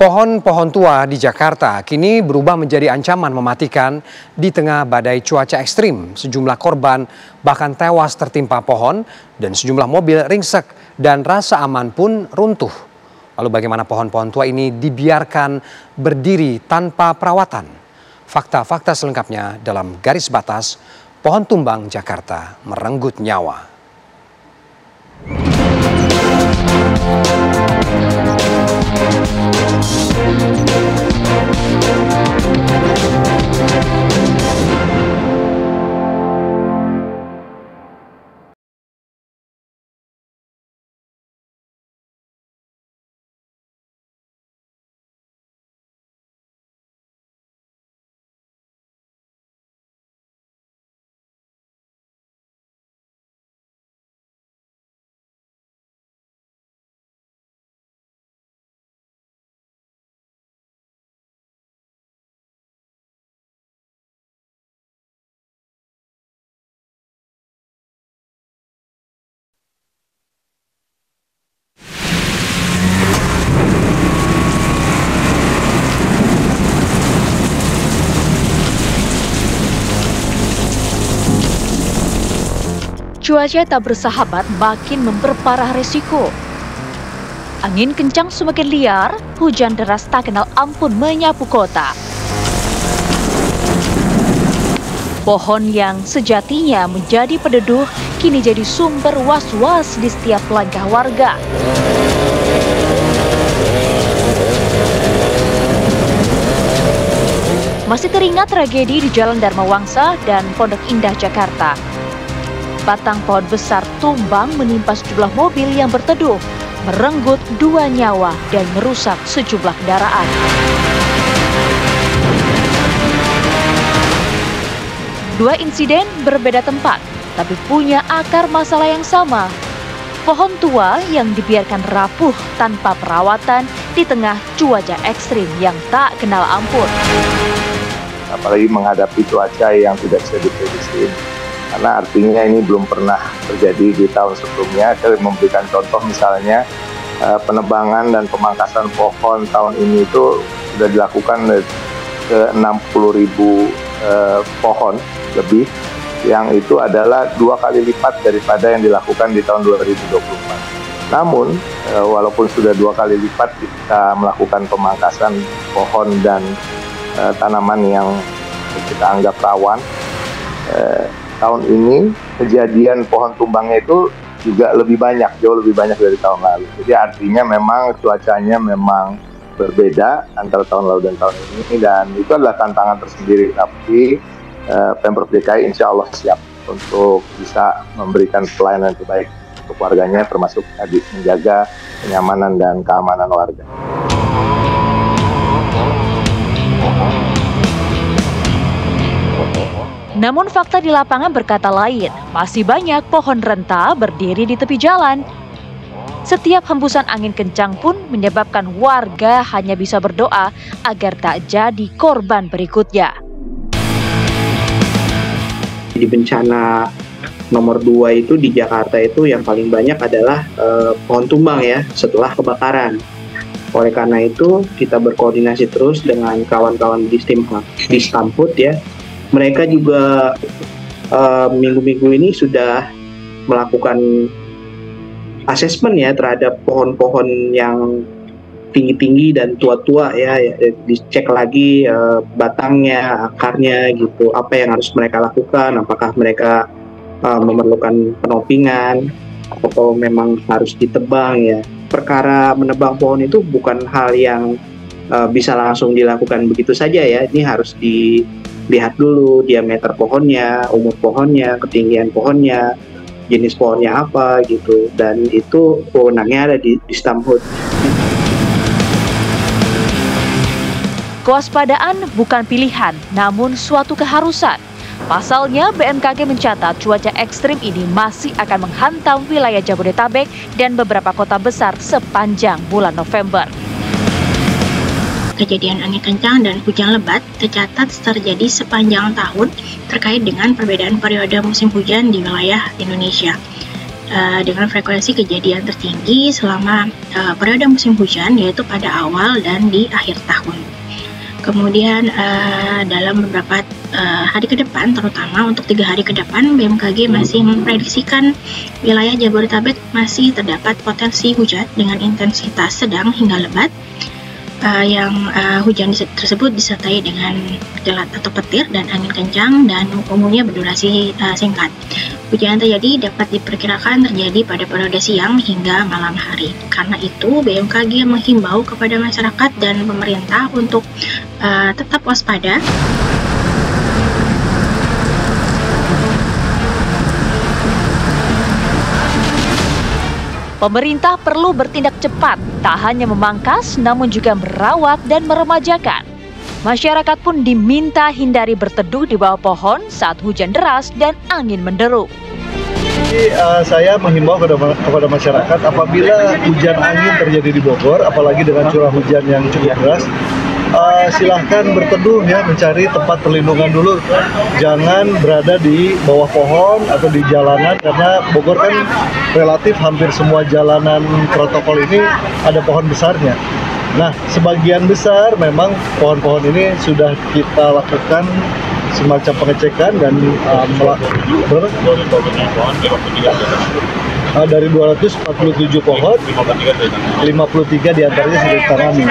Pohon-pohon tua di Jakarta kini berubah menjadi ancaman mematikan di tengah badai cuaca ekstrim. Sejumlah korban bahkan tewas tertimpa pohon dan sejumlah mobil ringsek dan rasa aman pun runtuh. Lalu bagaimana pohon-pohon tua ini dibiarkan berdiri tanpa perawatan? Fakta-fakta selengkapnya dalam Garis Batas, pohon tumbang Jakarta merenggut nyawa. Cuaca tak bersahabat makin memperparah resiko. Angin kencang semakin liar, hujan deras tak kenal ampun menyapu kota. Pohon yang sejatinya menjadi peneduh kini jadi sumber was-was di setiap langkah warga. Masih teringat tragedi di Jalan Dharma Wangsa dan Pondok Indah, Jakarta. Batang pohon besar tumbang menimpa sejumlah mobil yang berteduh, merenggut 2 nyawa dan merusak sejumlah kendaraan. Dua insiden berbeda tempat, tapi punya akar masalah yang sama. Pohon tua yang dibiarkan rapuh tanpa perawatan di tengah cuaca ekstrim yang tak kenal ampun. Apalagi menghadapi cuaca yang tidak bisa diprediksi. Karena artinya ini belum pernah terjadi di tahun sebelumnya. Saya memberikan contoh misalnya penebangan dan pemangkasan pohon tahun ini itu sudah dilakukan ke 60.000 pohon lebih, yang itu adalah 2 kali lipat daripada yang dilakukan di tahun 2024. Namun walaupun sudah 2 kali lipat kita melakukan pemangkasan pohon dan tanaman yang kita anggap rawan, tahun ini kejadian pohon tumbangnya itu juga lebih banyak, jauh lebih banyak dari tahun lalu. Jadi artinya memang cuacanya memang berbeda antara tahun lalu dan tahun ini, dan itu adalah tantangan tersendiri. Tapi Pemprov DKI insya Allah siap untuk bisa memberikan pelayanan terbaik untuk warganya, termasuk tadi menjaga kenyamanan dan keamanan warga. Namun fakta di lapangan berkata lain, masih banyak pohon renta berdiri di tepi jalan. Setiap hembusan angin kencang pun menyebabkan warga hanya bisa berdoa agar tak jadi korban berikutnya. Di bencana nomor 2 itu di Jakarta itu yang paling banyak adalah pohon tumbang ya, setelah kebakaran. Oleh karena itu kita berkoordinasi terus dengan kawan-kawan di Stamhut ya. Mereka juga minggu-minggu ini sudah melakukan asesmen ya terhadap pohon-pohon yang tinggi-tinggi dan tua-tua ya, dicek lagi batangnya, akarnya gitu, apa yang harus mereka lakukan, apakah mereka memerlukan penopingan atau memang harus ditebang ya. Perkara menebang pohon itu bukan hal yang bisa langsung dilakukan begitu saja ya, ini harus dilihat dulu diameter pohonnya, umur pohonnya, ketinggian pohonnya, jenis pohonnya apa gitu, dan itu wewenangnya ada di Stamhut. Kewaspadaan bukan pilihan, namun suatu keharusan. Pasalnya, BMKG mencatat cuaca ekstrim ini masih akan menghantam wilayah Jabodetabek dan beberapa kota besar sepanjang bulan November. Kejadian angin kencang dan hujan lebat tercatat terjadi sepanjang tahun terkait dengan perbedaan periode musim hujan di wilayah Indonesia. dengan frekuensi kejadian tertinggi selama periode musim hujan, yaitu pada awal dan di akhir tahun. Kemudian dalam beberapa hari ke depan, terutama untuk 3 hari ke depan, BMKG masih memprediksikan wilayah Jabodetabek masih terdapat potensi hujan dengan intensitas sedang hingga lebat, yang hujan tersebut disertai dengan kilat atau petir dan angin kencang dan umumnya berdurasi singkat. Hujan yang terjadi dapat diperkirakan terjadi pada periode siang hingga malam hari. Karena itu, BMKG menghimbau kepada masyarakat dan pemerintah untuk tetap waspada. Pemerintah perlu bertindak cepat, tak hanya memangkas namun juga merawat dan meremajakan. Masyarakat pun diminta hindari berteduh di bawah pohon saat hujan deras dan angin menderu. Jadi, saya menghimbau kepada masyarakat apabila hujan angin terjadi di Bogor, apalagi dengan curah hujan yang cukup deras, silahkan berteduh ya, mencari tempat perlindungan dulu. Jangan berada di bawah pohon atau di jalanan, karena Bogor kan relatif hampir semua jalanan protokol ini ada pohon besarnya. Nah, sebagian besar memang pohon-pohon ini sudah kita lakukan semacam pengecekan dan dari 247 pohon, 53 diantaranya sudah ditangani.